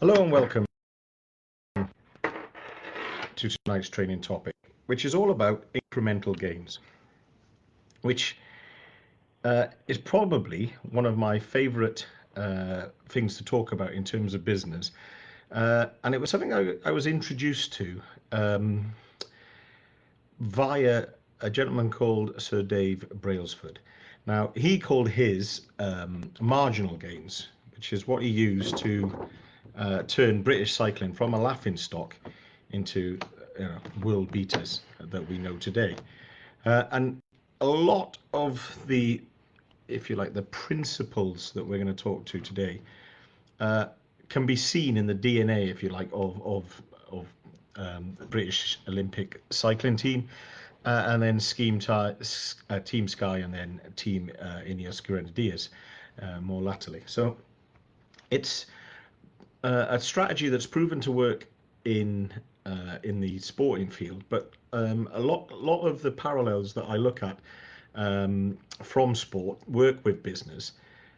Hello and welcome to tonight's training topic, which is all about incremental gains, which is probably one of my favorite things to talk about in terms of business. And it was something I was introduced to via a gentleman called Sir Dave Brailsford. Now, he called his marginal gains, which is what he used to turn British cycling from a laughingstock into world beaters that we know today. And a lot of the, if you like, the principles that we're going to talk to today can be seen in the DNA, if you like, of the British Olympic cycling team, and then Team Sky, and then Team Ineos Grenadiers more latterly. So it's a strategy that's proven to work in the sporting field, but a lot of the parallels that I look at from sport work with business,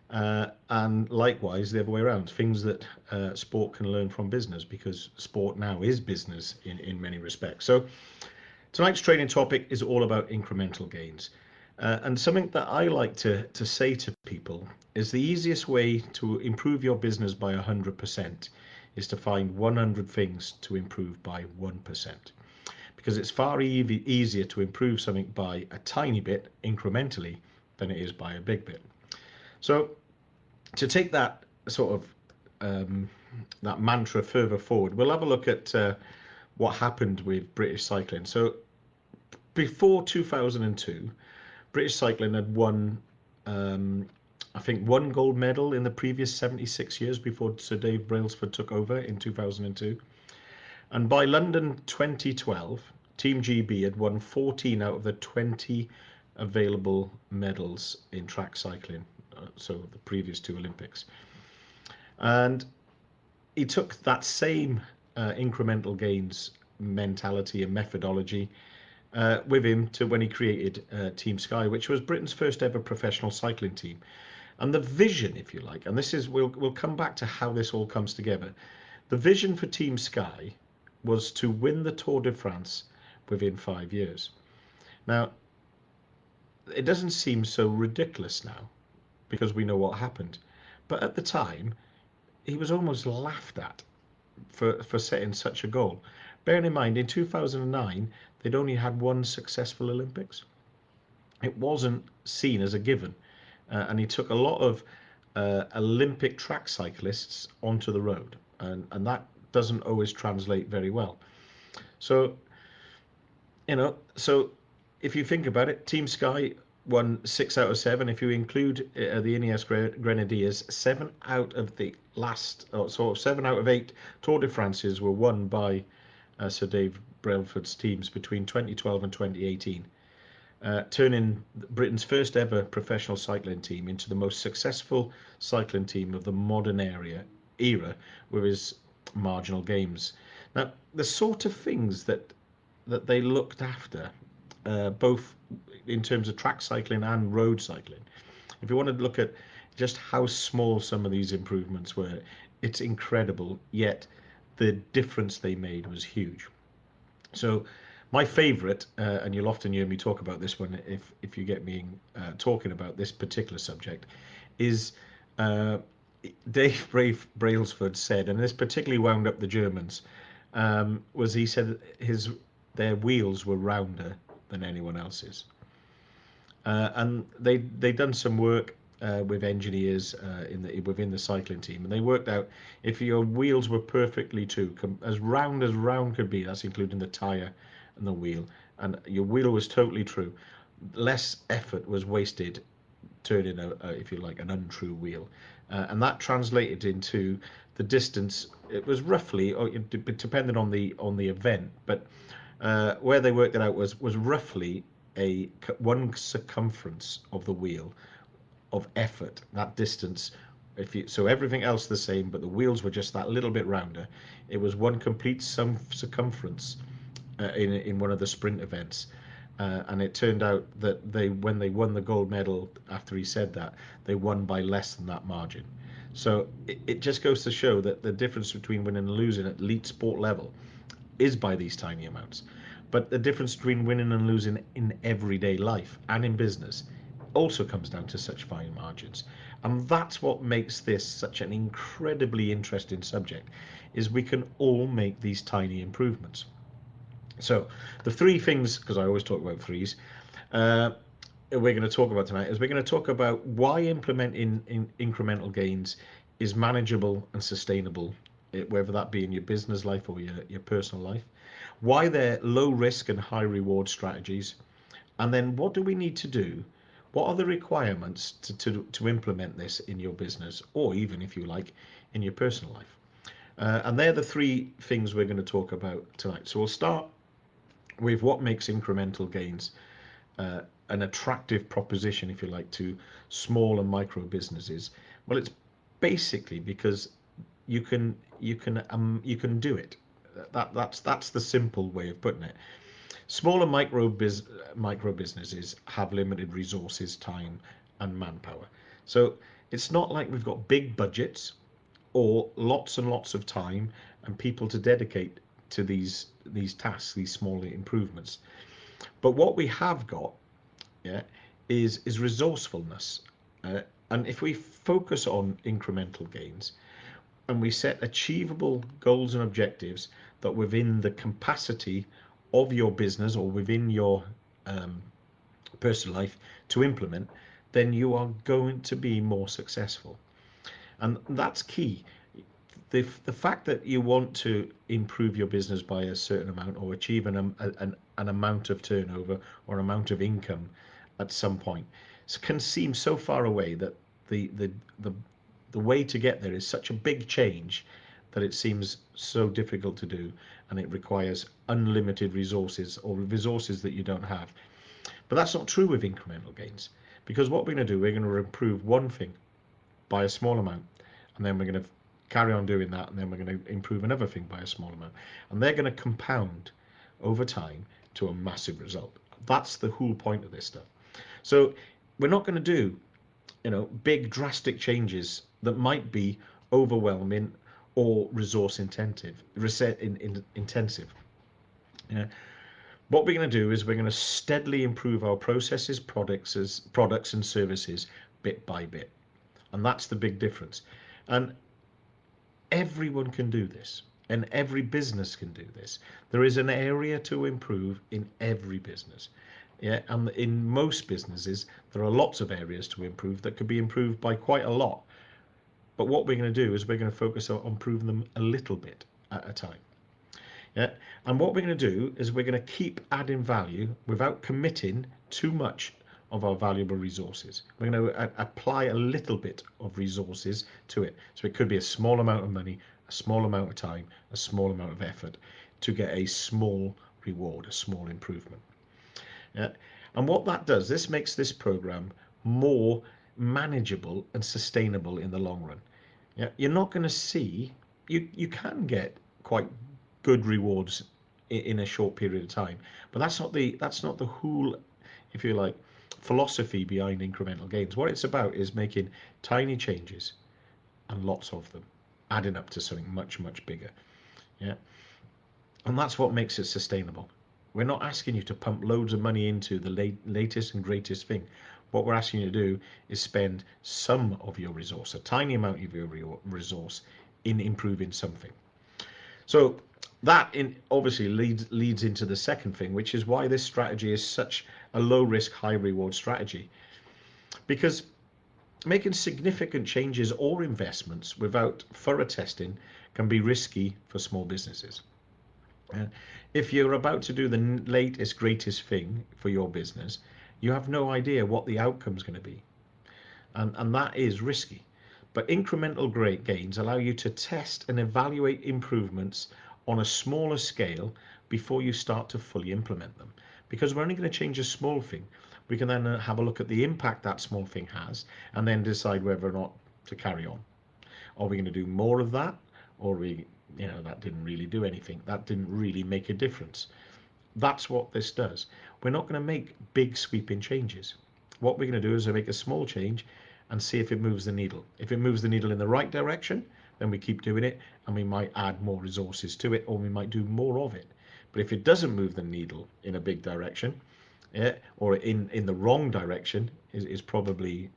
and likewise the other way around. Things that sport can learn from business, because sport now is business in many respects. So tonight's training topic is all about incremental gains. And something that I like to say to people is the easiest way to improve your business by 100% is to find 100 things to improve by 1%. Because it's far easier to improve something by a tiny bit incrementally than it is by a big bit. So to take that sort of that mantra further forward, we'll have a look at what happened with British cycling. So before 2002, British cycling had won, I think, one gold medal in the previous 76 years before Sir Dave Brailsford took over in 2002. And by London 2012, Team GB had won 14 out of the 20 available medals in track cycling, so the previous two Olympics. And he took that same incremental gains mentality and methodology with him to when he created Team Sky, which was Britain's first ever professional cycling team. And the vision, if you like, and this is, we'll come back to how this all comes together. The vision for Team Sky was to win the Tour de France within 5 years. Now, it doesn't seem so ridiculous now because we know what happened. But at the time, he was almost laughed at for setting such a goal. Bearing in mind, in 2009, they'd only had one successful Olympics. It wasn't seen as a given. And he took a lot of Olympic track cyclists onto the road. And that doesn't always translate very well. So, so if you think about it, Team Sky won 6 out of 7. If you include the Ineos Grenadiers, 7 out of the last, so 7 out of 8 Tour de France's were won by Sir Dave Brailsford's teams between 2012 and 2018, turning Britain's first ever professional cycling team into the most successful cycling team of the modern era with his marginal gains. Now, the sort of things that they looked after, both in terms of track cycling and road cycling. If you want to look at just how small some of these improvements were, it's incredible, yet the difference they made was huge. So my favorite, and you'll often hear me talk about this one if you get me talking about this particular subject, is Dave Brailsford said, and this particularly wound up the Germans, was he said their wheels were rounder than anyone else's. And they'd done some work with engineers within the cycling team, and they worked out if your wheels were perfectly as round could be, that's including the tire and the wheel, and your wheel was totally true, less effort was wasted turning if you like, an untrue wheel. And that translated into the distance. It was roughly, depending on the event, but where they worked it out was roughly one circumference of the wheel of effort, that distance. So everything else the same, but the wheels were just that little bit rounder. It was one complete circumference in one of the sprint events. And it turned out that when they won the gold medal, after he said that, they won by less than that margin. So it just goes to show that the difference between winning and losing at elite sport level is by these tiny amounts. But the difference between winning and losing in everyday life and in business also comes down to such fine margins. And that's what makes this such an incredibly interesting subject, is we can all make these tiny improvements. So the three things, because I always talk about threes, uh, we're going to talk about tonight is we're going to talk about why implementing incremental gains is manageable and sustainable, whether that be in your business life or your personal life, why they're low risk and high reward strategies, and then what do we need to do? What are the requirements to implement this in your business, or even, if you like, in your personal life? And they're the three things we're going to talk about tonight. So we'll start with what makes incremental gains uh, an attractive proposition, if you like, to small and micro businesses. Well, it's basically because you can do it. That's the simple way of putting it. Small and micro businesses have limited resources, time, and manpower. So it's not like we've got big budgets or lots and lots of time and people to dedicate to these tasks, these small improvements. But what we have got, yeah, is resourcefulness. Uh, and if we focus on incremental gains and we set achievable goals and objectives that within the capacity of your business or within your um, personal life to implement, then you are going to be more successful. And that's key. The fact that you want to improve your business by a certain amount or achieve an amount of turnover or amount of income at some point can seem so far away that the the the, the way to get there is such a big change that it seems so difficult to do, and it requires unlimited resources or resources that you don't have. But that's not true with incremental gains, because what we're going to do, we're going to improve one thing by a small amount, and then we're going to carry on doing that, and then we're going to improve another thing by a small amount, and they're going to compound over time to a massive result. That's the whole point of this stuff. So we're not going to do, big drastic changes that might be overwhelming or resource intensive. Yeah. What we're going to do is we're going to steadily improve our processes, products and services bit by bit. And that's the big difference. And everyone can do this, and every business can do this. There is an area to improve in every business. Yeah, and in most businesses, there are lots of areas to improve that could be improved by quite a lot. But what we're going to do is we're going to focus on improving them a little bit at a time. Yeah, and what we're going to do is we're going to keep adding value without committing too much of our valuable resources. We're going to apply a little bit of resources to it. So it could be a small amount of money, a small amount of time, a small amount of effort to get a small reward, a small improvement. Yeah. And what that does, this makes this program more manageable and sustainable in the long run. Yeah, you're not going to see, you can get quite good rewards in a short period of time, but that's not the whole, if you like, philosophy behind incremental gains. What it's about is making tiny changes and lots of them, adding up to something much, much bigger. Yeah, and that's what makes it sustainable. We're not asking you to pump loads of money into the latest and greatest thing. What we're asking you to do is spend some of your resource, a tiny amount of your resource, in improving something. So that obviously leads into the second thing, which is why this strategy is such a low risk, high reward strategy. Because making significant changes or investments without thorough testing can be risky for small businesses. If you're about to do the latest, greatest thing for your business, you have no idea what the outcome is going to be. And that is risky. But incremental gains allow you to test and evaluate improvements on a smaller scale before you start to fully implement them. Because we're only going to change a small thing. We can then have a look at the impact that small thing has and then decide whether or not to carry on. Are we going to do more of that? Or that didn't really do anything. That didn't really make a difference. That's what this does. We're not going to make big sweeping changes. What we're going to do is make a small change and see if it moves the needle. If it moves the needle in the right direction, then we keep doing it, and we might add more resources to it, or we might do more of it. But if it doesn't move the needle in a big direction, yeah, or in the wrong direction is probably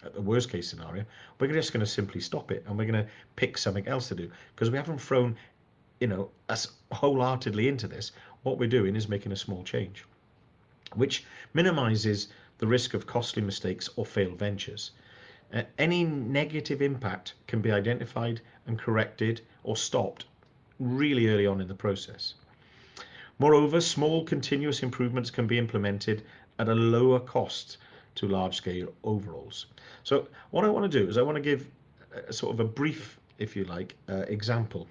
at the worst case scenario, we're just going to simply stop it, and we're going to pick something else to do, because we haven't thrown us wholeheartedly into this. What we're doing is making a small change, which minimizes the risk of costly mistakes or failed ventures. Any negative impact can be identified and corrected or stopped really early on in the process. Moreover, small continuous improvements can be implemented at a lower cost to large-scale overhauls. So what I want to do is I want to give a sort of a brief, if you like, example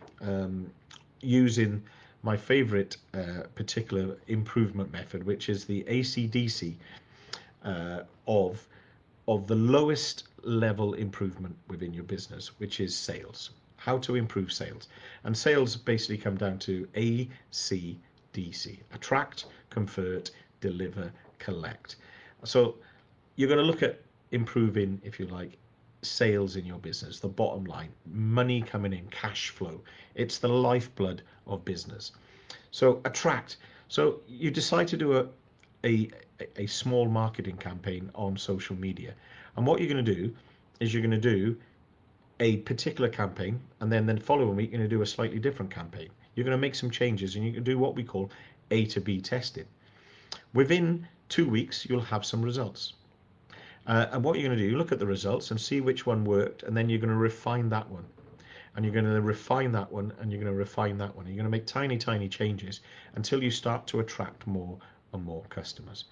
using my favorite particular improvement method, which is the ACDC of the lowest level improvement within your business, which is sales. How to improve sales. And sales basically come down to ACDC: attract, convert, deliver, collect. So you're going to look at improving, if you like, sales in your business, the bottom line, money coming in, cash flow. It's the lifeblood of business. So attract. So you decide to do a small marketing campaign on social media. And what you're going to do is you're going to do a particular campaign, and then the following week you're going to do a slightly different campaign. You're going to make some changes, and you can do what we call A to B testing. Within 2 weeks, you'll have some results. And what you're going to do, you look at the results and see which one worked, and then you're going to refine that one. And you're going to refine that one, and you're going to refine that one. You're going to make tiny, tiny changes until you start to attract more and more customers.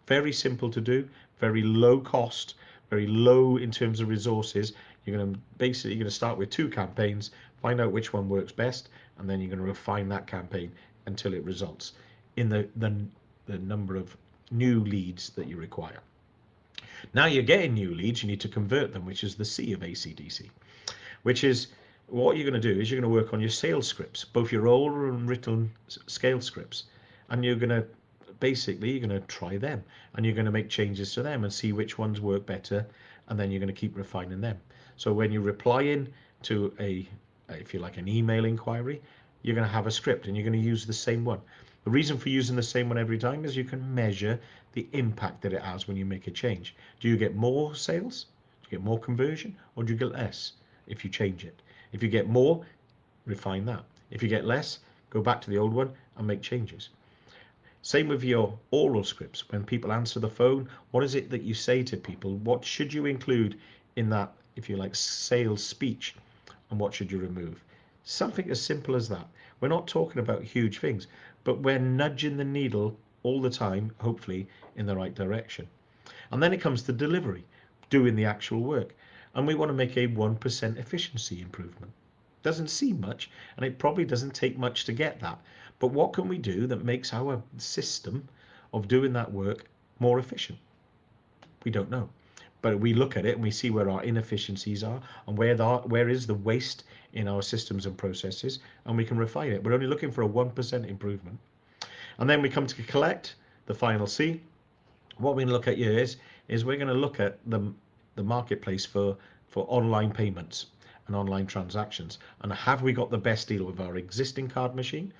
Very simple to do, very low cost, very low in terms of resources. You're going to start with 2 campaigns, find out which one works best, and then you're going to refine that campaign until it results in the number of new leads that you require. Now you're getting new leads, you need to convert them, which is the C of ACDC, which is what you're going to do is you're going to work on your sales scripts, both your oral and written scale scripts, and you're going to try them, and you're going to make changes to them and see which ones work better, and then you're going to keep refining them. So when you reply in to if you like, an email inquiry, you're going to have a script, and you're going to use the same one. The reason for using the same one every time is you can measure the impact that it has when you make a change. Do you get more sales? Do you get more conversion? Or do you get less if you change it? If you get more, refine that. If you get less, go back to the old one and make changes. Same with your oral scripts. When people answer the phone, what is it that you say to people? What should you include in that, if you like, sales speech? And what should you remove? Something as simple as that. We're not talking about huge things, but we're nudging the needle all the time, hopefully, in the right direction. And then it comes to delivery, doing the actual work. And we want to make a 1% efficiency improvement. Doesn't seem much, and it probably doesn't take much to get that. But what can we do that makes our system of doing that work more efficient? We don't know. But we look at it and we see where our inefficiencies are and where is the waste in our systems and processes, and we can refine it. We're only looking for a 1% improvement. And then we come to collect, the final C. What we're going to look at here is we're going to look at the marketplace for online payments and online transactions. And have we got the best deal with our existing card machine?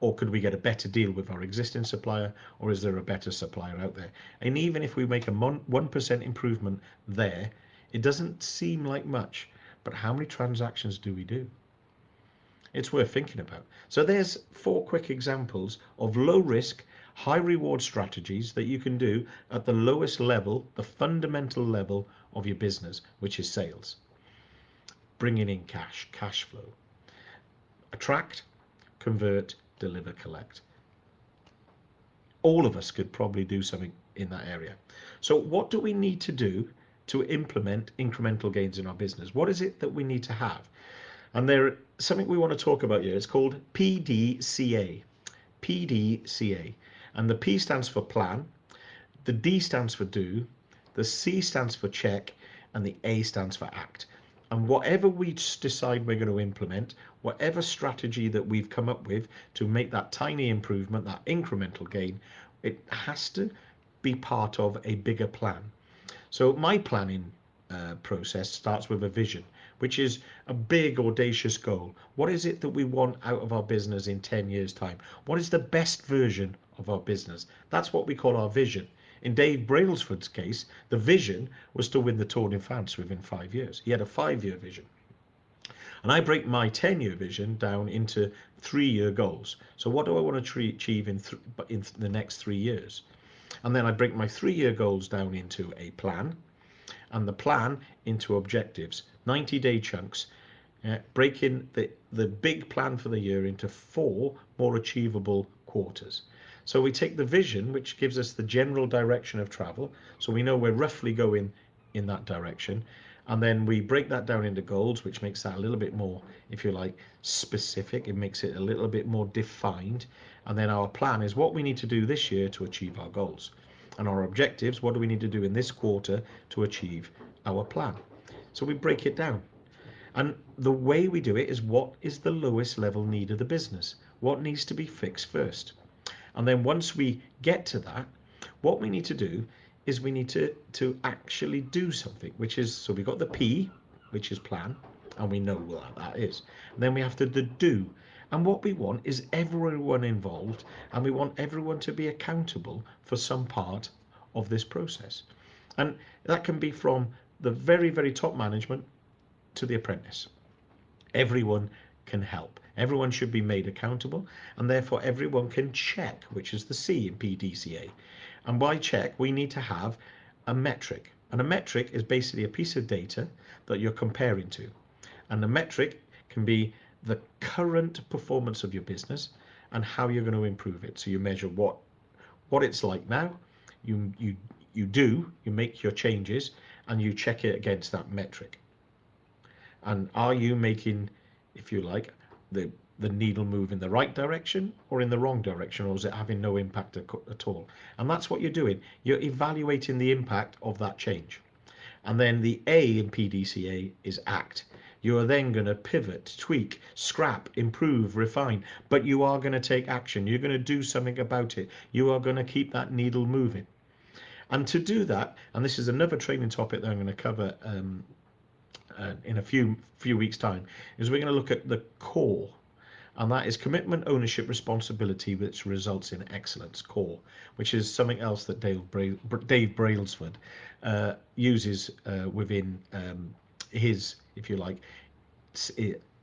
Or could we get a better deal with our existing supplier, or is there a better supplier out there? And even if we make a 1% improvement there, it doesn't seem like much, but how many transactions do we do? It's worth thinking about. So there's 4 quick examples of low risk, high reward strategies that you can do at the lowest level, the fundamental level of your business, which is sales. Bringing in cash flow. Attract, convert, deliver, collect. All of us could probably do something in that area. So what do we need to do to implement incremental gains in our business? What is it that we need to have? And there's something we want to talk about here. It's called PDCA. PDCA. And the P stands for plan, the D stands for do, the C stands for check, and the A stands for act. And whatever we decide we're going to implement, whatever strategy that we've come up with to make that tiny improvement, that incremental gain, it has to be part of a bigger plan. So my planning process starts with a vision, which is a big, audacious goal. What is it that we want out of our business in 10 years' time? What is the best version of our business? That's what we call our vision. In Dave Brailsford's case, the vision was to win the Tour de France within 5 years. He had a 5-year vision. And I break my 10-year vision down into 3-year goals. So what do I want to achieve in the next 3 years? And then I break my 3-year goals down into a plan, and the plan into objectives, 90-day chunks, breaking the big plan for the year into 4 more achievable quarters. So we take the vision, which gives us the general direction of travel, so we know we're roughly going in that direction, and then we break that down into goals, which makes that a little bit more, if you like, specific. It makes it a little bit more defined. And then our plan is what we need to do this year to achieve our goals. And our objectives, what do we need to do in this quarter to achieve our plan? So we break it down. And the way we do it is, what is the lowest level need of the business? What needs to be fixed first? And then once we get to that, what we need to do is we need to actually do something, which is, so we've got the P, which is plan, and we know what that is. And then we have to the do. And what we want is everyone involved, and we want everyone to be accountable for some part of this process. And that can be from the very, very top management to the apprentice. Everyone can help. Everyone should be made accountable, and therefore everyone can check, which is the C in PDCA. And by check, we need to have a metric. And a metric is basically a piece of data that you're comparing to. And the metric can be the current performance of your business and how you're going to improve it. So you measure what it's like now, you make your changes, and you check it against that metric. And are you making, if you like, the needle move in the right direction or in the wrong direction, or is it having no impact at all? And that's what you're doing. You're evaluating the impact of that change. And then the A in PDCA is act. You are then going to pivot, tweak, scrap, improve, refine, but you are going to take action. You're going to do something about it. You are going to keep that needle moving. And to do that, and this is another training topic that I'm going to cover in a few weeks' time, is we're going to look at the core. And that is commitment, ownership, responsibility, which results in excellence, core, which is something else that Dave Brailsford uses within his, if you like,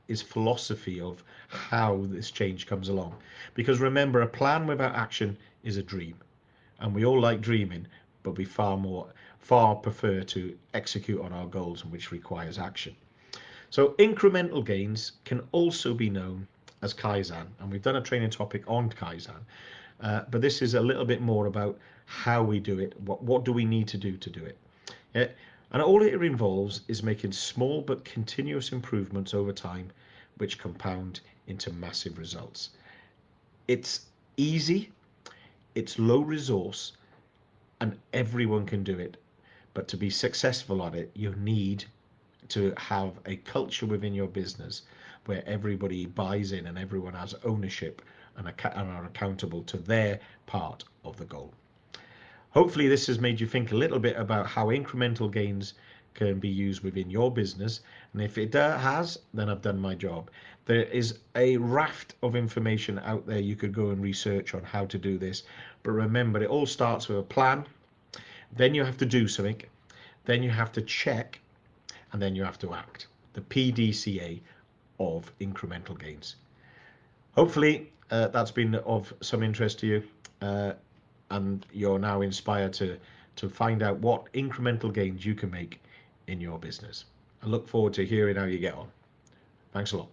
his philosophy of how this change comes along. Because remember, a plan without action is a dream. And we all like dreaming, but we far prefer to execute on our goals, which requires action. So incremental gains can also be known as Kaizen, and we've done a training topic on Kaizen, but this is a little bit more about how we do it. What do we need to do it? Yeah? And all it involves is making small but continuous improvements over time, which compound into massive results. It's easy, it's low resource, and everyone can do it. But to be successful at it, you need to have a culture within your business where everybody buys in and everyone has ownership and are accountable to their part of the goal. Hopefully this has made you think a little bit about how incremental gains can be used within your business, and if it has, then I've done my job. There is a raft of information out there you could go and research on how to do this, but remember, it all starts with a plan, then you have to do something, then you have to check, and then you have to act. The PDCA of incremental gains. Hopefully that's been of some interest to you, and you're now inspired to find out what incremental gains you can make in your business. I look forward to hearing how you get on. Thanks a lot.